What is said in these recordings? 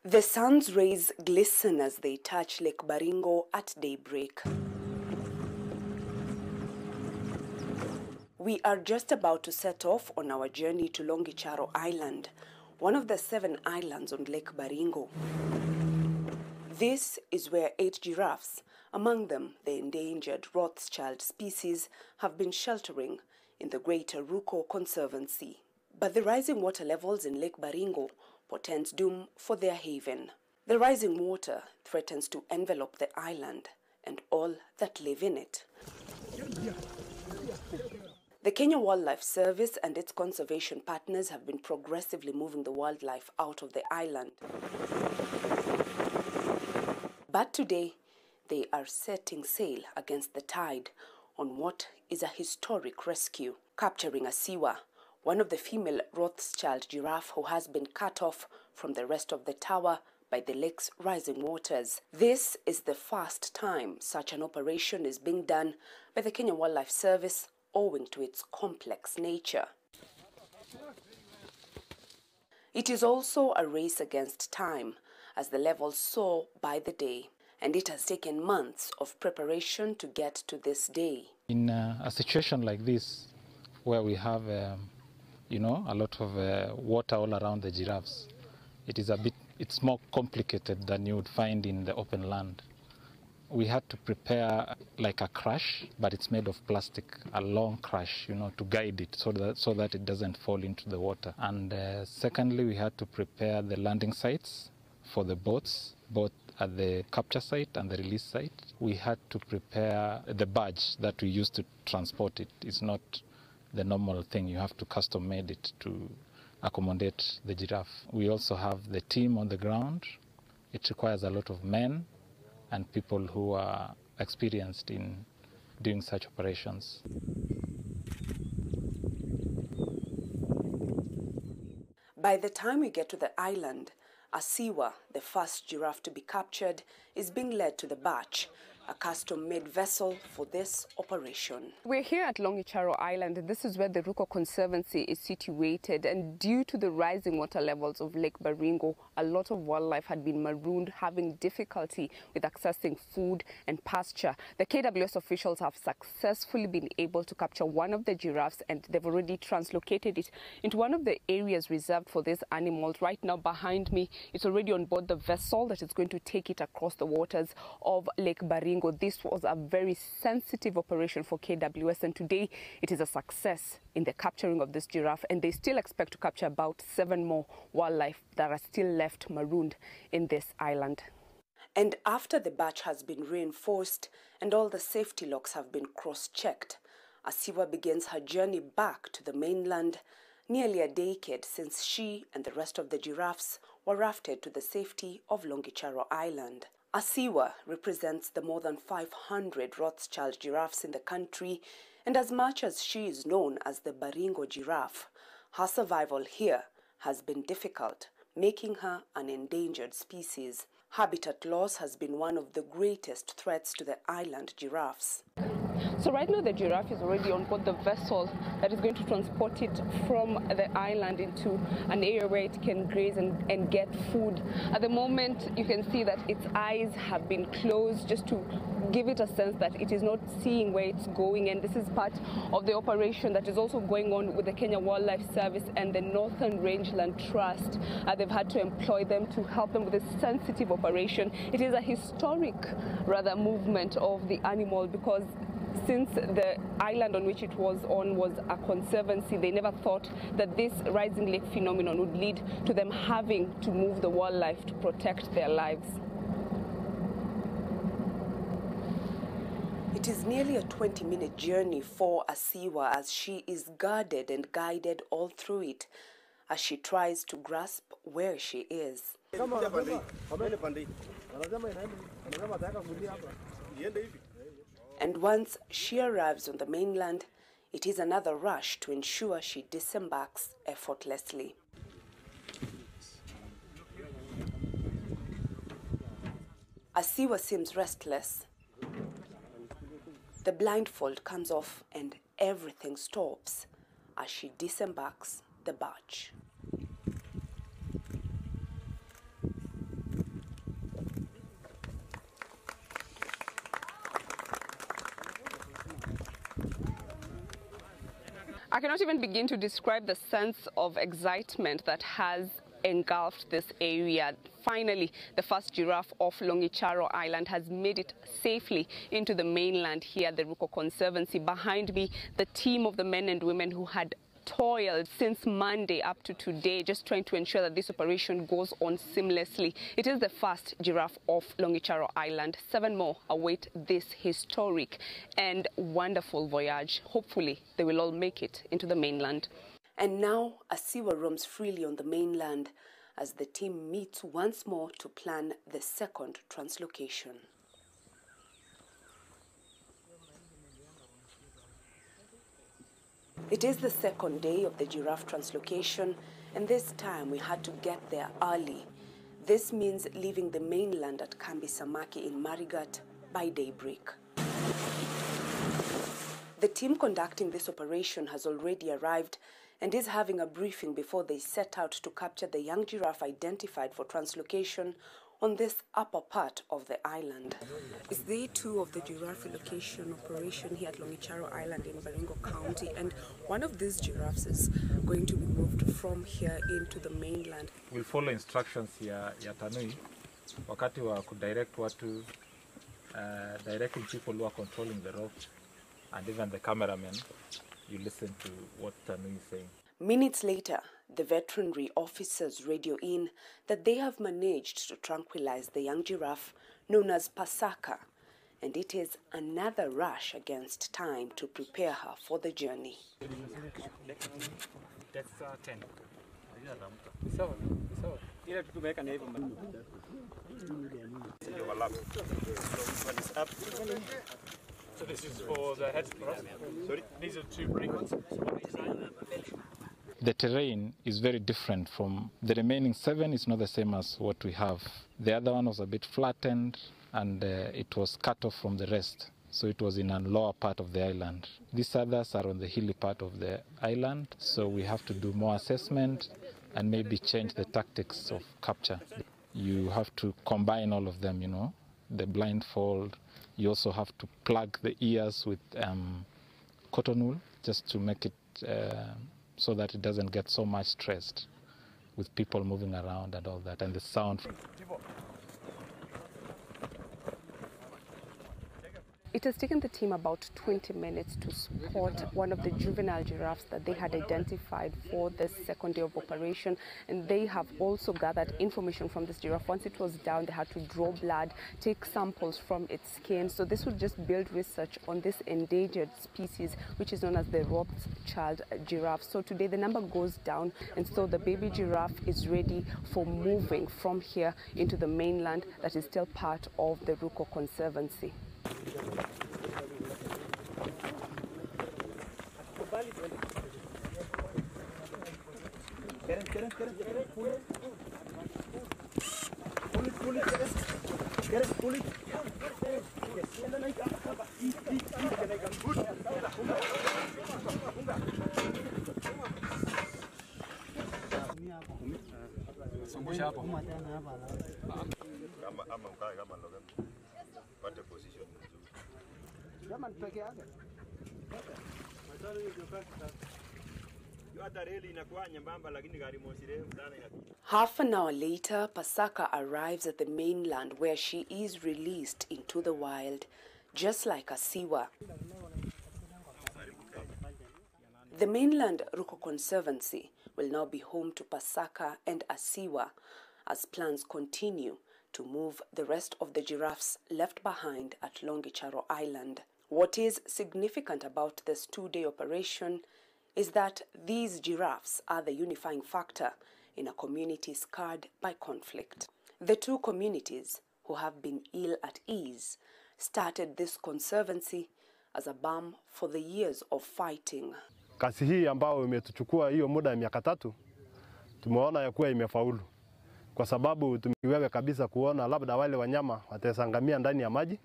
The sun's rays glisten as they touch Lake Baringo at daybreak. We are just about to set off on our journey to Longicharo Island, one of the 7 islands on Lake Baringo. This is where 8 giraffes, among them the endangered Rothschild species, have been sheltering in the Greater Ruko Conservancy. But the rising water levels in Lake Baringo portends doom for their haven. The rising water threatens to envelop the island and all that live in it. The Kenya Wildlife Service and its conservation partners have been progressively moving the wildlife out of the island. But today, they are setting sail against the tide on what is a historic rescue, capturing a Siwa, one of the female Rothschild giraffe who has been cut off from the rest of the tower by the lake's rising waters. This is the first time such an operation is being done by the Kenya Wildlife Service, owing to its complex nature. It is also a race against time, as the levels soar by the day, and it has taken months of preparation to get to this day. In a situation like this, where we have a lot of water all around the giraffes, it's more complicated than you would find in the open land. We had to prepare like a crash, but it's made of plastic, a long crash, to guide it so that it doesn't fall into the water. And secondly, we had to prepare the landing sites for the boats, both at the capture site and the release site. We had to prepare the barge that we use to transport it. It's not the normal thing. You have to custom made it to accommodate the giraffe. We also have the team on the ground. It requires a lot of men and people who are experienced in doing such operations. By the time we get to the island, a Siwa, the first giraffe to be captured, is being led to the barge, a custom-made vessel for this operation. We're here at Longicharo Island, and this is where the Ruko Conservancy is situated. And due to the rising water levels of Lake Baringo, a lot of wildlife had been marooned, having difficulty with accessing food and pasture. The KWS officials have successfully been able to capture one of the giraffes, and they've already translocated it into one of the areas reserved for these animals. Right now, behind me, it's already on board the vessel that is going to take it across the waters of Lake Baringo. This was a very sensitive operation for KWS, and today it is a success in the capturing of this giraffe, and they still expect to capture about 7 more wildlife that are still left marooned in this island. And after the batch has been reinforced and all the safety locks have been cross-checked, Asiwa begins her journey back to the mainland, nearly a decade since she and the rest of the giraffes were rafted to the safety of Longicharo Island. Asiwa represents the more than 500 Rothschild giraffes in the country, and as much as she is known as the Baringo giraffe, her survival here has been difficult, making her an endangered species. Habitat loss has been one of the greatest threats to the island giraffes. So right now the giraffe is already on board the vessel that is going to transport it from the island into an area where it can graze and get food. At the moment, you can see that its eyes have been closed just to give it a sense that it is not seeing where it's going, and this is part of the operation that is also going on with the Kenya Wildlife Service and the Northern Rangeland Trust. They've had to employ them to help them with this sensitive operation. It is a historic, movement of the animal, because since the island on which it was on was a conservancy, they never thought that this rising lake phenomenon would lead to them having to move the wildlife to protect their lives. It is nearly a 20-minute journey for Asiwa, as she is guarded and guided all through it as she tries to grasp where she is. And once she arrives on the mainland, it is another rush to ensure she disembarks effortlessly. Asiwa seems restless. The blindfold comes off and everything stops as she disembarks the barge. I cannot even begin to describe the sense of excitement that has engulfed this area. Finally, the first giraffe off Longicharo Island has made it safely into the mainland here at the Ruko Conservancy. Behind me, the team of the men and women who had toiled since Monday up to today, just trying to ensure that this operation goes on seamlessly. It is the first giraffe off Longicharo Island. 7 more await this historic and wonderful voyage. Hopefully, they will all make it into the mainland. And now, Asiwa roams freely on the mainland as the team meets once more to plan the second translocation. It is the second day of the giraffe translocation, and this time we had to get there early. This means leaving the mainland at Kambi Samaki in Marigat by daybreak. The team conducting this operation has already arrived and is having a briefing before they set out to capture the young giraffe identified for translocation on this upper part of the island. It's day 2 of the giraffe relocation operation here at Longicharo Island in Baringo County, and one of these giraffes is going to be moved from here into the mainland. We'll follow instructions ya Tanui wakati wa kudirect watu, directing people who are controlling the rope, and even the cameramen. You listen to what Tanui is saying. Minutes later, the veterinary officers radio in that they have managed to tranquilize the young giraffe known as Pasaka, and it is another rush against time to prepare her for the journey. That's 10. So this is for the head for us? Sorry? These are 2 big ones. The terrain is very different from the remaining 7. It's not the same as what we have. The other one was a bit flattened, and it was cut off from the rest. So it was in a lower part of the island. These others are on the hilly part of the island, so we have to do more assessment and maybe change the tactics of capture. You have to combine all of them, you know, the blindfold. You also have to plug the ears with cotton wool just to make it so that it doesn't get so much stressed with people moving around and all that, and the sound. It has taken the team about 20 minutes to spot one of the juvenile giraffes that they had identified for the second day of operation, and they have also gathered information from this giraffe. Once it was down, they had to draw blood, take samples from its skin. So this would just build research on this endangered species, which is known as the Rothschild giraffe. So today the number goes down, and so the baby giraffe is ready for moving from here into the mainland that is still part of the Ruko Conservancy. Half an hour later, Pasaka arrives at the mainland where she is released into the wild, just like Asiwa. The mainland Ruko Conservancy will now be home to Pasaka and Asiwa as plans continue to move the rest of the giraffes left behind at Longicharo Island. What is significant about this 2-day operation is that these giraffes are the unifying factor in a community scarred by conflict. The 2 communities who have been ill at ease started this conservancy as a balm for the years of fighting. Kazi hii ambao imetuchukua hiyo muda ya miaka 3 tumeona ya kuwa imefaulu, kwa sababu tumewewe kabisa kuona labda wale wanyama watasangamia ndani ya maji,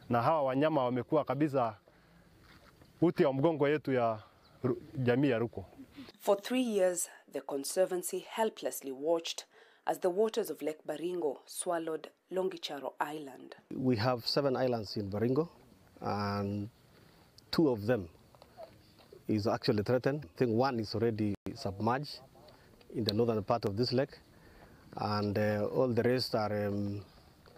na hawa wanyama wamekuwa kabisa uti wa mgongo yetu ya jamii ya Ruko. For 3 years, the conservancy helplessly watched as the waters of Lake Baringo swallowed Longicharo Island. We have 7 islands in Baringo, and 2 of them is actually threatened. I think one is already submerged in the northern part of this lake, and all the rest are,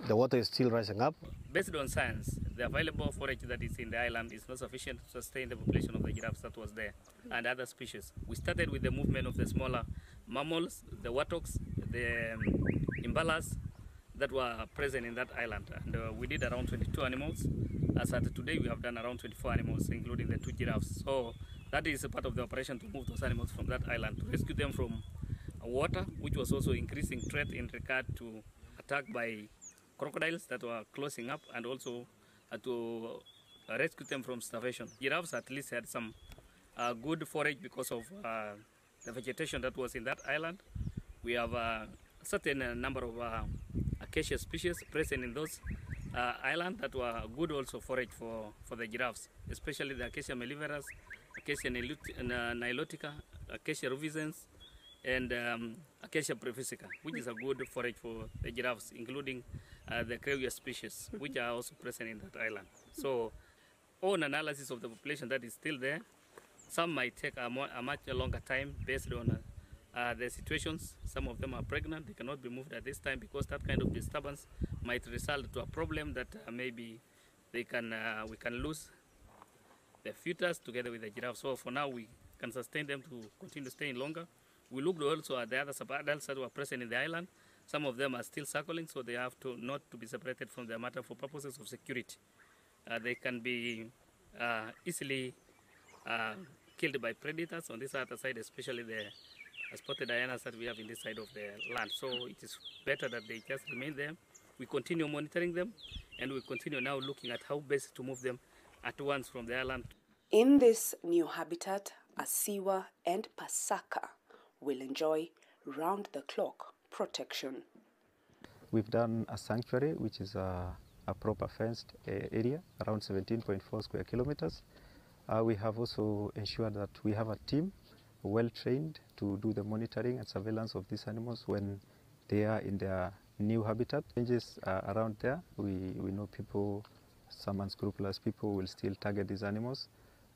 the water is still rising up. Based on science, the available forage that is in the island is not sufficient to sustain the population of the giraffes that was there and other species. We started with the movement of the smaller mammals, the warthogs, the imbalas that were present in that island. And we did around 22 animals. As at today, we have done around 24 animals, including the 2 giraffes. So that is a part of the operation to move those animals from that island, to rescue them from water, which was also increasing threat in regard to attack by crocodiles that were closing up, and also to rescue them from starvation. Giraffes at least had some good forage because of the vegetation that was in that island. We have a certain number of acacia species present in those islands that were good also forage for the giraffes, especially the Acacia melliferus, Acacia nilotica, Acacia rubescens, and Acacia brevis, which is a good forage for the giraffes, including the KWS species, which are also present in that island. So, on analysis of the population that is still there, some might take a much longer time based on the situations. Some of them are pregnant; they cannot be moved at this time because that kind of disturbance might result to a problem that maybe we can lose the fetus together with the giraffe. So for now, we can sustain them to continue staying longer. We looked also at the other sub-adults that were present in the island. Some of them are still circling, so they have to not to be separated from their mother for purposes of security. They can be easily killed by predators on this other side, especially the spotted hyenas that we have in this side of the land. So it is better that they just remain there. We continue monitoring them, and we continue now looking at how best to move them at once from the island. In this new habitat, Asiwa and Pasaka will enjoy round-the-clock protection. We've done a sanctuary, which is a proper fenced area, around 17.4 square kilometers. We have also ensured that we have a team well trained to do the monitoring and surveillance of these animals when they are in their new habitat. Changes around there, we know people, some unscrupulous people will still target these animals.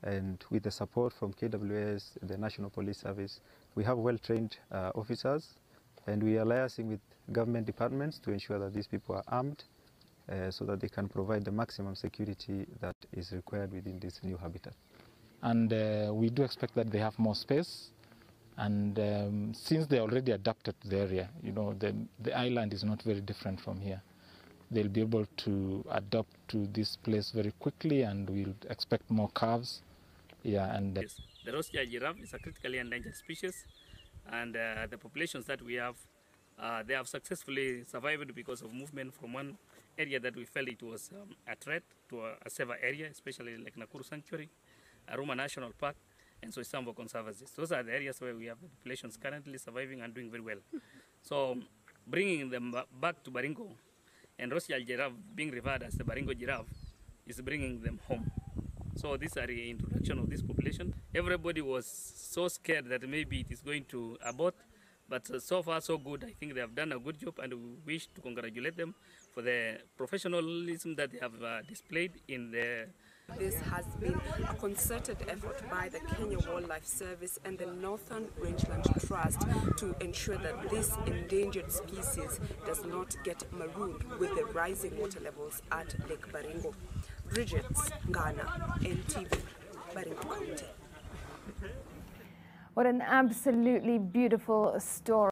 And with the support from KWS, the National Police Service, we have well-trained officers, and we are liaising with government departments to ensure that these people are armed so that they can provide the maximum security that is required within this new habitat. And we do expect that they have more space, and since they already adapted to the area, you know, the island is not very different from here. They'll be able to adapt to this place very quickly, and we'll expect more calves. Yeah, and yes. The Rothschild giraffe is a critically endangered species, and the populations that we have, they have successfully survived because of movement from one area that we felt it was a threat to a safer area, especially like Nakuru Sanctuary, Aruma National Park, and Soisambo Conservancy. Those are the areas where we have the populations currently surviving and doing very well. So bringing them back to Baringo, and Rothschild giraffe being revered as the Baringo giraffe is bringing them home. So these are the introduction of this population. Everybody was so scared that maybe it is going to abort, but so far so good. I think they have done a good job, and we wish to congratulate them for the professionalism that they have displayed in the. This has been a concerted effort by the Kenya Wildlife Service and the Northern Rangeland Trust to ensure that this endangered species does not get marooned with the rising water levels at Lake Baringo. Bridget Ngana, NTV, Baringo County. What an absolutely beautiful story.